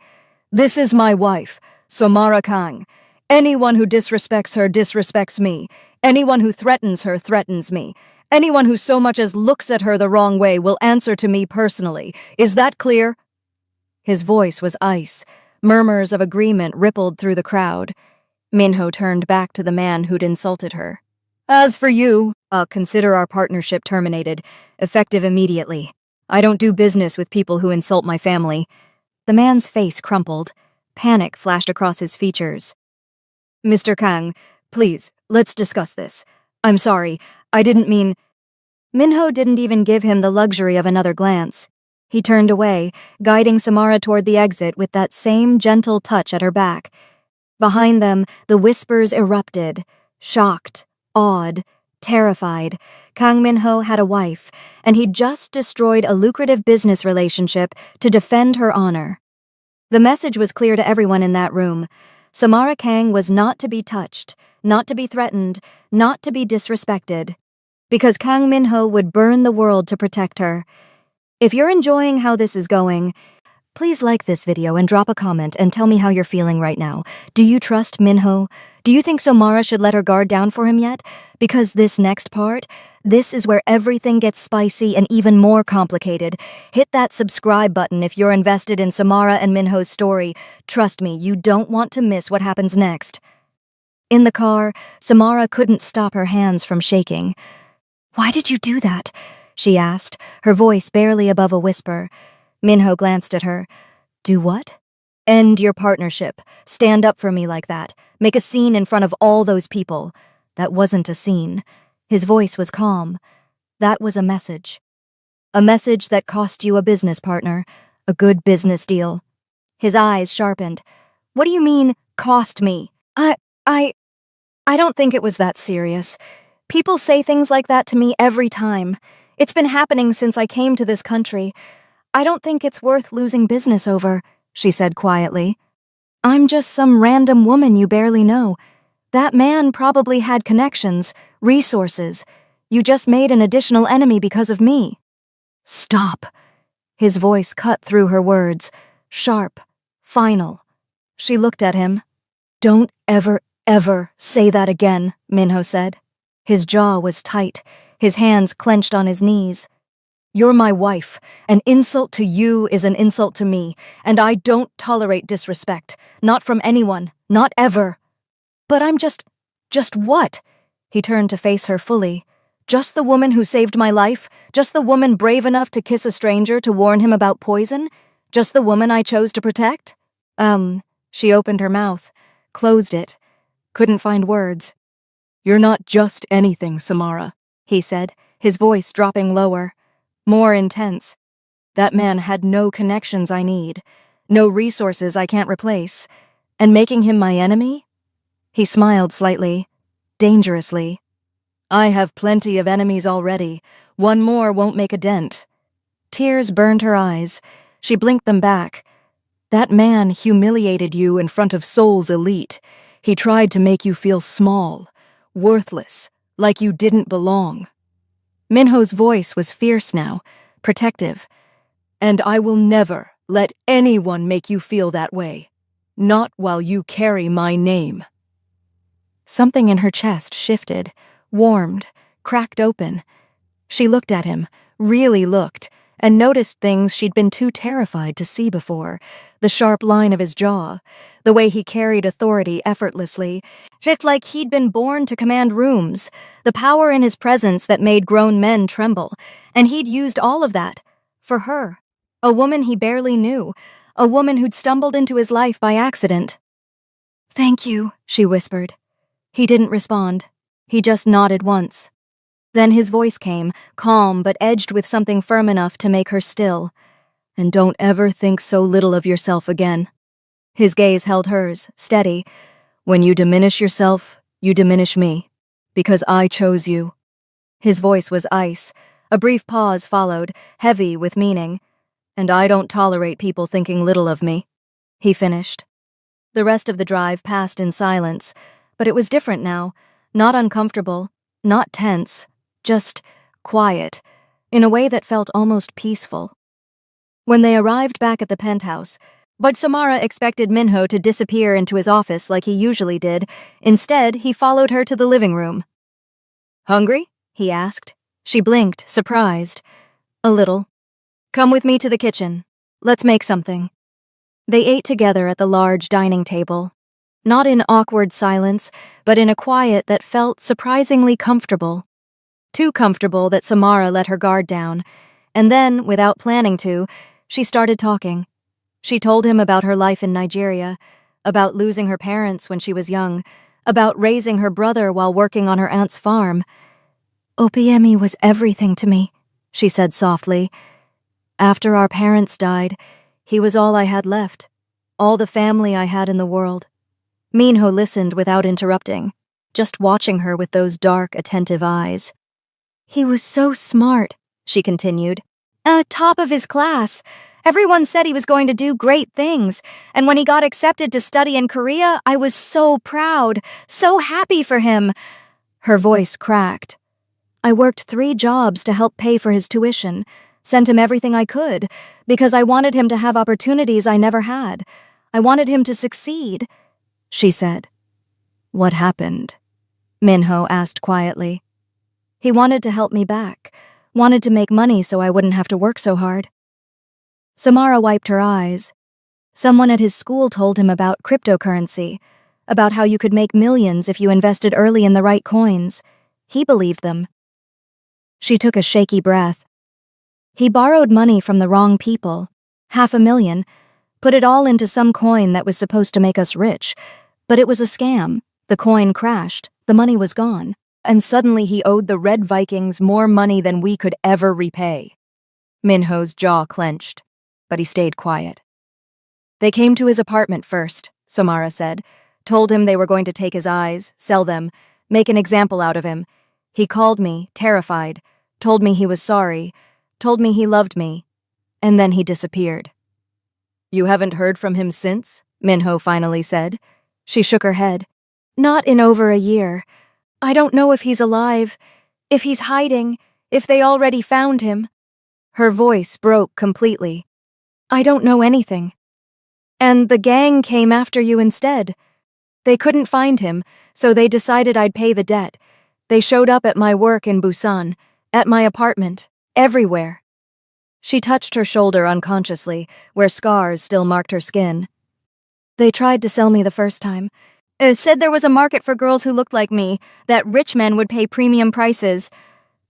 "This is my wife, Samara Kang. Anyone who disrespects her disrespects me. Anyone who threatens her threatens me. Anyone who so much as looks at her the wrong way will answer to me personally. Is that clear?" His voice was ice. Murmurs of agreement rippled through the crowd. Minho turned back to the man who'd insulted her. "As for you, I'll consider our partnership terminated, effective immediately. I don't do business with people who insult my family. The man's face crumpled. Panic flashed across his features. Mr. Kang, please, let's discuss this. I'm sorry, I didn't mean... Minho didn't even give him the luxury of another glance. He turned away, guiding Samara toward the exit with that same gentle touch at her back. Behind them, the whispers erupted. Shocked, awed, terrified. Kang Minho had a wife, and he'd just destroyed a lucrative business relationship to defend her honor. The message was clear to everyone in that room. Samara Kang was not to be touched, not to be threatened, not to be disrespected. Because Kang Minho would burn the world to protect her. If you're enjoying how this is going, please like this video and drop a comment and tell me how you're feeling right now. Do you trust Minho? Do you think Samara should let her guard down for him yet? Because this next part, this is where everything gets spicy and even more complicated. Hit that subscribe button if you're invested in Samara and Minho's story. Trust me, you don't want to miss what happens next. In the car, Samara couldn't stop her hands from shaking. Why did you do that? She asked, her voice barely above a whisper. Minho glanced at her. Do what? End your partnership. Stand up for me like that. Make a scene in front of all those people. That wasn't a scene. His voice was calm. That was a message. A message that cost you a business partner. A good business deal. His eyes sharpened. What do you mean, cost me? I don't think it was that serious. People say things like that to me every time. It's been happening since I came to this country. I don't think it's worth losing business over, she said quietly. I'm just some random woman you barely know. That man probably had connections, resources. You just made an additional enemy because of me. Stop. His voice cut through her words, sharp, final. She looked at him. Don't ever say that again, Minho said. His jaw was tight, his hands clenched on his knees. You're my wife. An insult to you is an insult to me, and I don't tolerate disrespect. Not from anyone. Not ever. But I'm just what? He turned to face her fully. Just the woman who saved my life? Just the woman brave enough to kiss a stranger to warn him about poison? Just the woman I chose to protect? She opened her mouth, closed it, couldn't find words. You're not just anything, Samara, he said, his voice dropping lower, more intense. That man had no connections I need, no resources I can't replace, and making him my enemy? He smiled slightly, dangerously. I have plenty of enemies already. One more won't make a dent. Tears burned her eyes. She blinked them back. That man humiliated you in front of Seoul's elite. He tried to make you feel small, worthless, like you didn't belong. Minho's voice was fierce now, protective. And I will never let anyone make you feel that way. Not while you carry my name. Something in her chest shifted, warmed, cracked open. She looked at him, really looked, and noticed things she'd been too terrified to see before. The sharp line of his jaw, the way he carried authority effortlessly. It's like he'd been born to command rooms, the power in his presence that made grown men tremble. And he'd used all of that. For her. A woman he barely knew. A woman who'd stumbled into his life by accident. Thank you, she whispered. He didn't respond. He just nodded once. Then his voice came, calm but edged with something firm enough to make her still. And don't ever think so little of yourself again. His gaze held hers, steady. When you diminish yourself, you diminish me. Because I chose you. His voice was ice. A brief pause followed, heavy with meaning. And I don't tolerate people thinking little of me. He finished. The rest of the drive passed in silence, but it was different now. Not uncomfortable, not tense, just quiet, in a way that felt almost peaceful. When they arrived back at the penthouse, but Samara expected Minho to disappear into his office like he usually did. Instead, he followed her to the living room. Hungry? He asked. She blinked, surprised. A little. Come with me to the kitchen. Let's make something. They ate together at the large dining table. Not in awkward silence, but in a quiet that felt surprisingly comfortable. Too comfortable that Samara let her guard down, And then, without planning to, she started talking. She told him about her life in Nigeria, about losing her parents when she was young, about raising her brother while working on her aunt's farm. "Opiemi was everything to me," she said softly. "After our parents died, he was all I had left, all the family I had in the world." Minho listened without interrupting, just watching her with those dark, attentive eyes. "He was so smart," she continued. "Top of his class. Everyone said he was going to do great things, and when he got accepted to study in Korea, I was so proud, so happy for him." Her voice cracked. "I worked 3 jobs to help pay for his tuition, sent him everything I could, because I wanted him to have opportunities I never had. I wanted him to succeed," she said. "What happened?" Minho asked quietly. "He wanted to help me back, wanted to make money so I wouldn't have to work so hard." Samara wiped her eyes. Someone at his school told him about cryptocurrency, about how you could make millions if you invested early in the right coins. He believed them. She took a shaky breath. "He borrowed money from the wrong people, $500,000, put it all into some coin that was supposed to make us rich, but it was a scam. The coin crashed, the money was gone, and suddenly he owed the Red Vikings more money than we could ever repay." Minho's jaw clenched, but he stayed quiet. "They came to his apartment first," Samara said, "told him they were going to take his eyes, sell them, make an example out of him. He called me, terrified, told me he was sorry, told me he loved me, and then he disappeared." "You haven't heard from him since?" Minho finally said. She shook her head. "Not in over a year. I don't know if he's alive, if he's hiding, if they already found him." Her voice broke completely. "I don't know anything. And the gang came after you instead. They couldn't find him, so they decided I'd pay the debt. They showed up at my work in Busan, at my apartment, everywhere." She touched her shoulder unconsciously, where scars still marked her skin. "They tried to sell me the first time. Said there was a market for girls who looked like me, that rich men would pay premium prices."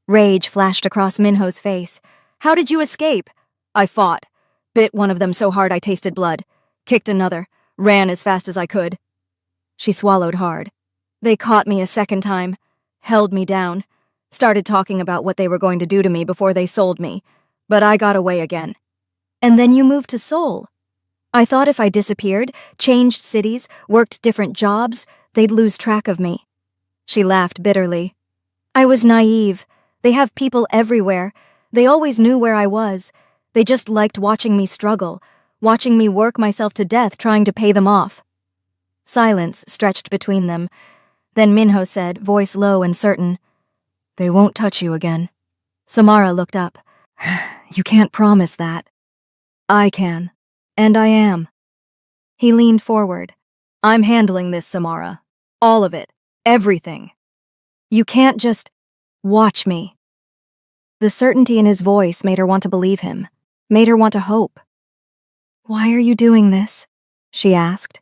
Rage flashed across Minho's face. "How did you escape?" "I fought. Bit one of them so hard I tasted blood. Kicked another. Ran as fast as I could." She swallowed hard. "They caught me a second time. Held me down. Started talking about what they were going to do to me before they sold me. But I got away again." "And then you moved to Seoul. I thought if I disappeared, changed cities, worked different jobs, they'd lose track of me." She laughed bitterly. "I was naive. They have people everywhere. They always knew where I was. They just liked watching me struggle, watching me work myself to death trying to pay them off." Silence stretched between them. Then Minho said, voice low and certain, "They won't touch you again." Samara looked up. "You can't promise that." "I can. And I am." He leaned forward. "I'm handling this, Samara. All of it. Everything. You can't just watch me." The certainty in his voice made her want to believe him, made her want to hope. "Why are you doing this?" she asked.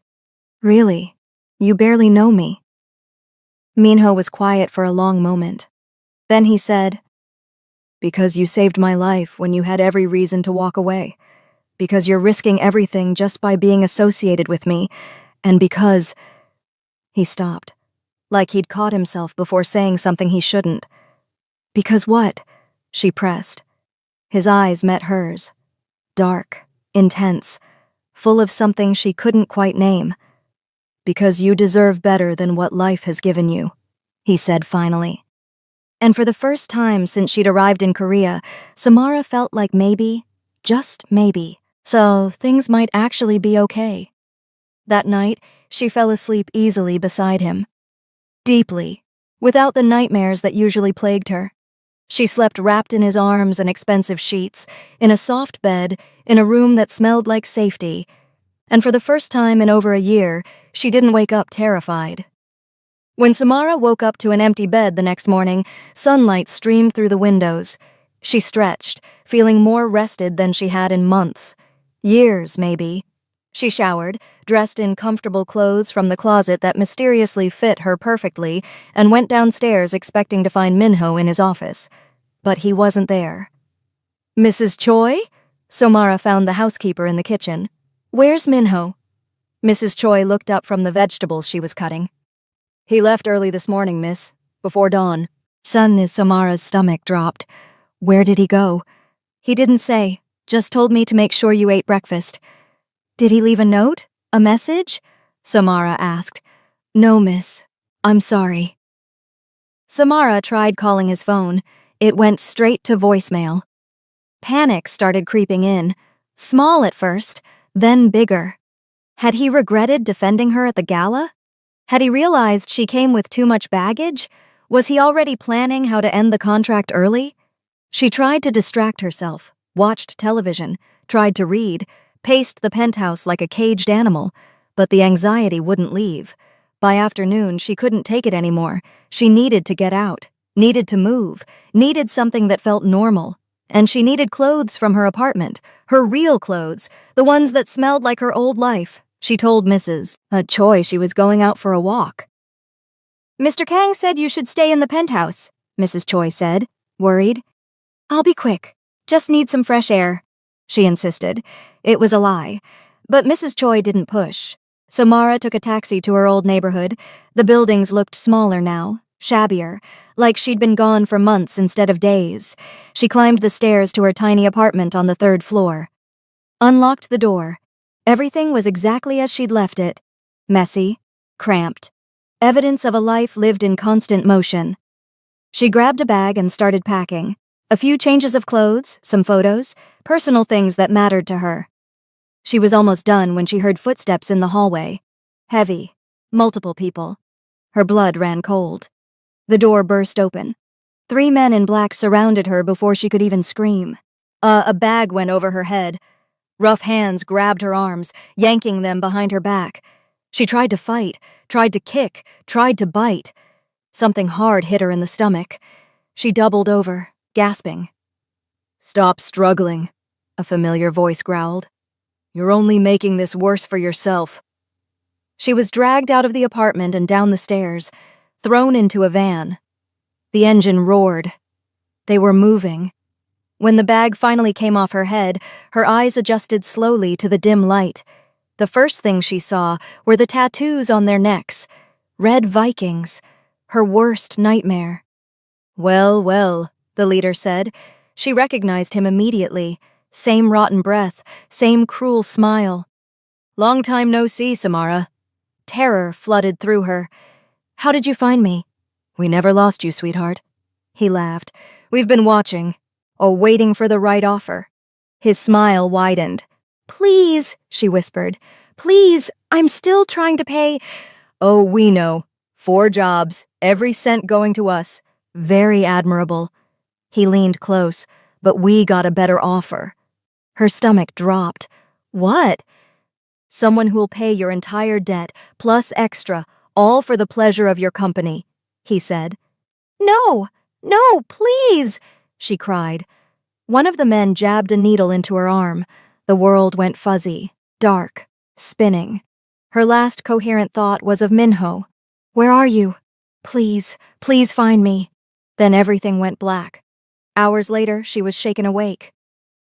"Really? You barely know me." Minho was quiet for a long moment. Then he said, "Because you saved my life when you had every reason to walk away. Because you're risking everything just by being associated with me. And because—" He stopped, like he'd caught himself before saying something he shouldn't. "Because what?" she pressed. His eyes met hers. Dark, intense, full of something she couldn't quite name. "Because you deserve better than what life has given you," he said finally. And for the first time since she'd arrived in Korea, Samara felt like maybe, just maybe, so things might actually be okay. That night, she fell asleep easily beside him. Deeply, without the nightmares that usually plagued her. She slept wrapped in his arms and expensive sheets, in a soft bed, in a room that smelled like safety. And for the first time in over a year, she didn't wake up terrified. When Samara woke up to an empty bed the next morning, sunlight streamed through the windows. She stretched, feeling more rested than she had in months. Years, maybe. She showered, dressed in comfortable clothes from the closet that mysteriously fit her perfectly, and went downstairs expecting to find Minho in his office. But he wasn't there. Mrs. Choi? Samara found the housekeeper in the kitchen. Where's Minho? Mrs. Choi looked up from the vegetables she was cutting. He left early this morning, miss. Before dawn. Samara's stomach dropped. Where did he go? He didn't say. Just told me to make sure you ate breakfast. Did he leave a note? A message? Samara asked. No, miss. I'm sorry. Samara tried calling his phone. It went straight to voicemail. Panic started creeping in. Small at first, then bigger. Had he regretted defending her at the gala? Had he realized she came with too much baggage? Was he already planning how to end the contract early? She tried to distract herself, watched television, tried to read, paced the penthouse like a caged animal, but the anxiety wouldn't leave. By afternoon, she couldn't take it anymore. She needed to get out, needed to move, needed something that felt normal. And she needed clothes from her apartment, her real clothes, the ones that smelled like her old life. She told Mrs. Choi she was going out for a walk. Mr. Kang said you should stay in the penthouse, Mrs. Choi said, worried. I'll be quick. Just need some fresh air, she insisted. It was a lie. But Mrs. Choi didn't push. Samara took a taxi to her old neighborhood. The buildings looked smaller now, shabbier, like she'd been gone for months instead of days. She climbed the stairs to her tiny apartment on the 3rd floor. Unlocked the door. Everything was exactly as she'd left it. Messy, cramped. Evidence of a life lived in constant motion. She grabbed a bag and started packing. A few changes of clothes, some photos, personal things that mattered to her. She was almost done when she heard footsteps in the hallway. Heavy. Multiple people. Her blood ran cold. The door burst open. 3 men in black surrounded her before she could even scream. A bag went over her head. Rough hands grabbed her arms, yanking them behind her back. She tried to fight, tried to kick, tried to bite. Something hard hit her in the stomach. She doubled over, gasping. Stop struggling, a familiar voice growled. You're only making this worse for yourself. She was dragged out of the apartment and down the stairs, thrown into a van. The engine roared. They were moving. When the bag finally came off her head, her eyes adjusted slowly to the dim light. The first thing she saw were the tattoos on their necks. Red Vikings. Her worst nightmare. Well, well, the leader said. She recognized him immediately. Same rotten breath, same cruel smile. Long time no see, Samara. Terror flooded through her. How did you find me? We never lost you, sweetheart. He laughed. We've been watching. Oh, waiting for the right offer. His smile widened. Please, she whispered. Please, I'm still trying to pay. Oh, we know. 4 jobs, every cent going to us. Very admirable. He leaned close, but we got a better offer. Her stomach dropped. What? Someone who'll pay your entire debt, plus extra, all for the pleasure of your company, he said. No, no, please, she cried. One of the men jabbed a needle into her arm. The world went fuzzy, dark, spinning. Her last coherent thought was of Minho. Where are you? Please, please find me. Then everything went black. Hours later, she was shaken awake.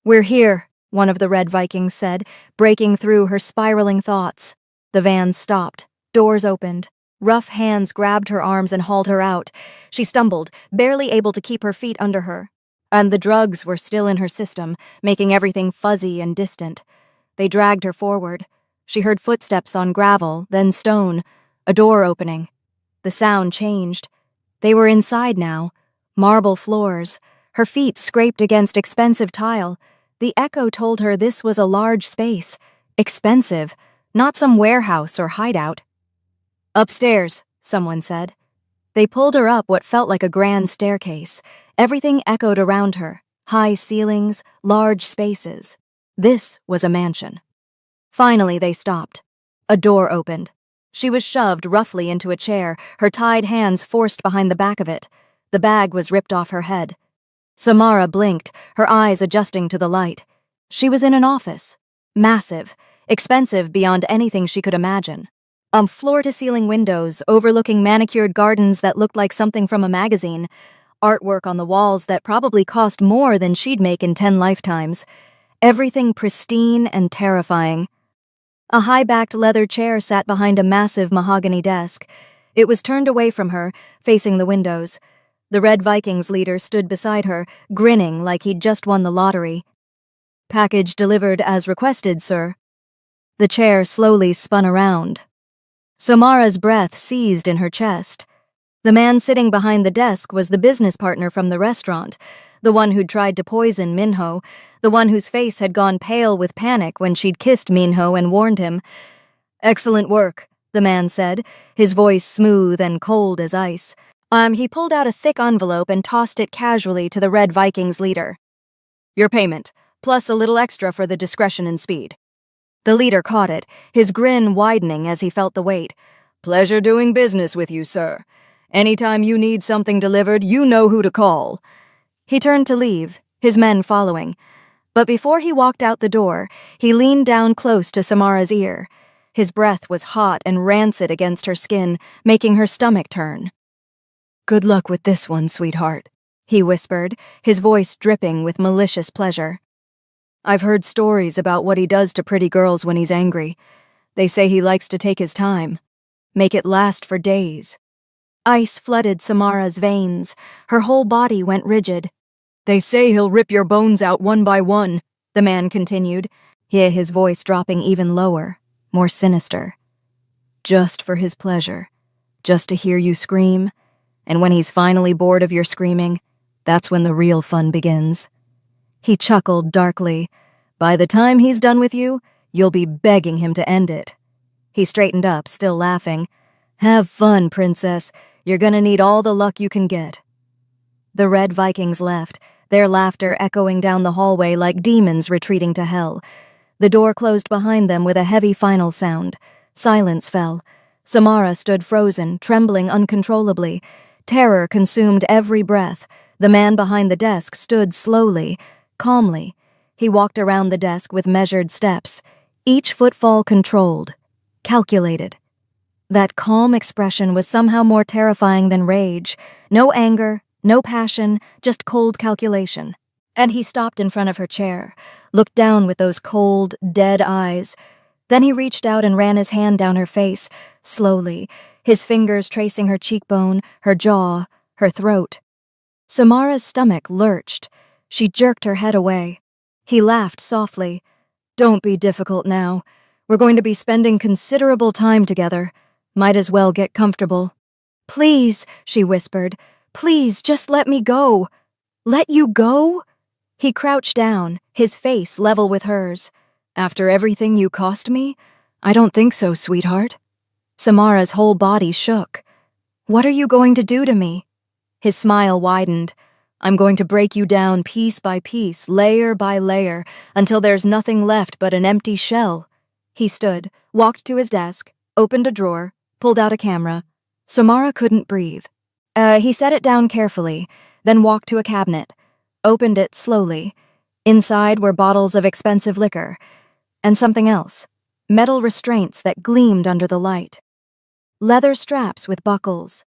We're here, one of the Red Vikings said, breaking through her spiraling thoughts. The van stopped. Doors opened. Rough hands grabbed her arms and hauled her out. She stumbled, barely able to keep her feet under her. And the drugs were still in her system, making everything fuzzy and distant. They dragged her forward. She heard footsteps on gravel, then stone, a door opening. The sound changed. They were inside now. Marble floors. Her feet scraped against expensive tile. The echo told her this was a large space. Expensive, not some warehouse or hideout. Upstairs, someone said. They pulled her up what felt like a grand staircase. Everything echoed around her. High ceilings, large spaces. This was a mansion. Finally, they stopped. A door opened. She was shoved roughly into a chair, her tied hands forced behind the back of it. The bag was ripped off her head. Samara blinked, her eyes adjusting to the light. She was in an office. Massive, expensive beyond anything she could imagine. Floor-to-ceiling windows overlooking manicured gardens that looked like something from a magazine. artwork on the walls that probably cost more than she'd make in 10 lifetimes. Everything pristine and terrifying. A high-backed leather chair sat behind a massive mahogany desk. It was turned away from her, facing the windows. The Red Vikings leader stood beside her, grinning like he'd just won the lottery. "Package delivered as requested, sir." The chair slowly spun around. Samara's breath seized in her chest. The man sitting behind the desk was the business partner from the restaurant, the one who'd tried to poison Minho, the one whose face had gone pale with panic when she'd kissed Minho and warned him. "Excellent work," the man said, his voice smooth and cold as ice. He pulled out a thick envelope and tossed it casually to the Red Vikings leader. "Your payment, plus a little extra for the discretion and speed." The leader caught it, his grin widening as he felt the weight. "Pleasure doing business with you, sir. Anytime you need something delivered, you know who to call." He turned to leave, his men following. But before he walked out the door, he leaned down close to Samara's ear. His breath was hot and rancid against her skin, making her stomach turn. "Good luck with this one, sweetheart," he whispered, his voice dripping with malicious pleasure. "I've heard stories about what he does to pretty girls when he's angry. They say he likes to take his time, make it last for days." Ice flooded Samara's veins. Her whole body went rigid. "They say he'll rip your bones out one by one," the man continued, his voice dropping even lower, more sinister. "Just for his pleasure, just to hear you scream. And when he's finally bored of your screaming, that's when the real fun begins." He chuckled darkly. "By the time he's done with you, you'll be begging him to end it." He straightened up, still laughing. "Have fun, princess. You're gonna need all the luck you can get." The Red Vikings left, their laughter echoing down the hallway like demons retreating to hell. The door closed behind them with a heavy final sound. Silence fell. Samara stood frozen, trembling uncontrollably. Terror consumed every breath. The man behind the desk stood slowly, calmly. He walked around the desk with measured steps, each footfall controlled, calculated. That calm expression was somehow more terrifying than rage. No anger, no passion, just cold calculation. And he stopped in front of her chair, looked down with those cold, dead eyes. Then he reached out and ran his hand down her face, slowly, his fingers tracing her cheekbone, her jaw, her throat. Samara's stomach lurched. She jerked her head away. He laughed softly. "Don't be difficult now. We're going to be spending considerable time together. Might as well get comfortable." "Please," she whispered. "Please, just let me go." "Let you go?" He crouched down, his face level with hers. "After everything you cost me? I don't think so, sweetheart." Samara's whole body shook. "What are you going to do to me?" His smile widened. "I'm going to break you down piece by piece, layer by layer, until there's nothing left but an empty shell." He stood, walked to his desk, opened a drawer, pulled out a camera. Samara couldn't breathe. He set it down carefully, then walked to a cabinet, opened it slowly. Inside were bottles of expensive liquor, and something else, metal restraints that gleamed under the light. Leather straps with buckles,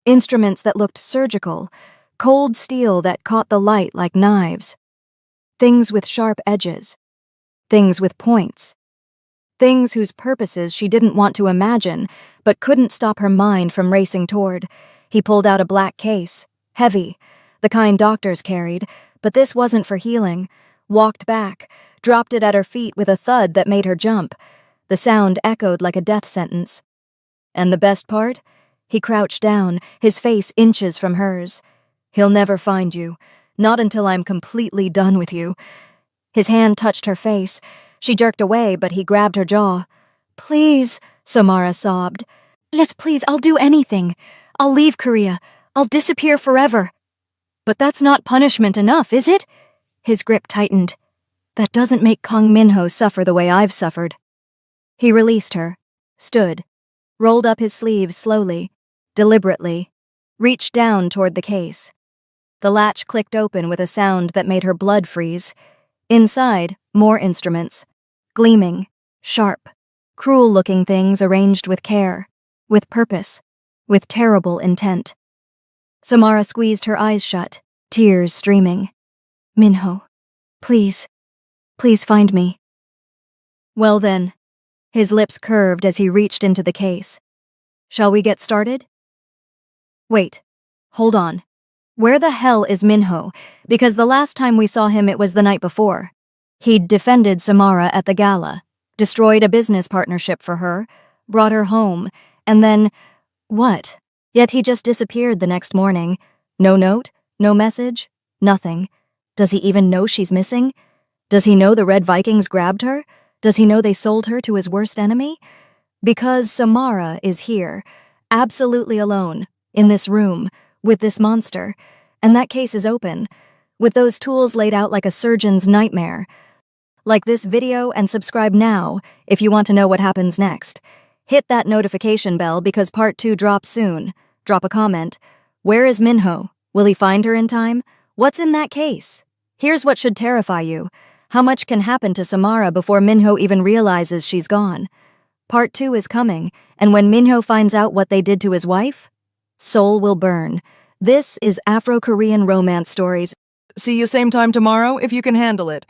instruments that looked surgical, cold steel that caught the light like knives. Things with sharp edges, things with points. Things whose purposes she didn't want to imagine, but couldn't stop her mind from racing toward. He pulled out a black case, heavy, the kind doctors carried, but this wasn't for healing. Walked back, dropped it at her feet with a thud that made her jump. The sound echoed like a death sentence. And the best part? He crouched down, his face inches from hers. "He'll never find you, not until I'm completely done with you." His hand touched her face. She jerked away, but he grabbed her jaw. "Please," Samara sobbed. "Yes, please, I'll do anything. I'll leave Korea. I'll disappear forever." "But that's not punishment enough, is it?" His grip tightened. "That doesn't make Kang Minho suffer the way I've suffered." He released her, stood, rolled up his sleeves slowly, deliberately, reached down toward the case. The latch clicked open with a sound that made her blood freeze. Inside, more instruments, gleaming, sharp, cruel-looking things arranged with care, with purpose, with terrible intent. Samara squeezed her eyes shut, tears streaming. Minho, please, please find me. Well then. His lips curved as he reached into the case. Shall we get started? Wait. Hold on. Where the hell is Minho? Because the last time we saw him it was the night before. He'd defended Samara at the gala, destroyed a business partnership for her, brought her home, and then… what? Yet he just disappeared the next morning. No note, no message, nothing. Does he even know she's missing? Does he know the Red Vikings grabbed her? Does he know they sold her to his worst enemy? Because Samara is here, absolutely alone, in this room, with this monster, and that case is open, with those tools laid out like a surgeon's nightmare. Like this video and subscribe now if you want to know what happens next. Hit that notification bell because part 2 drops soon. Drop a comment. Where is Minho? Will he find her in time? What's in that case? Here's what should terrify you. How much can happen to Samara before Minho even realizes she's gone? Part 2 is coming, and when Minho finds out what they did to his wife, soul will burn. This is Afro-Korean romance stories. See you same time tomorrow if you can handle it.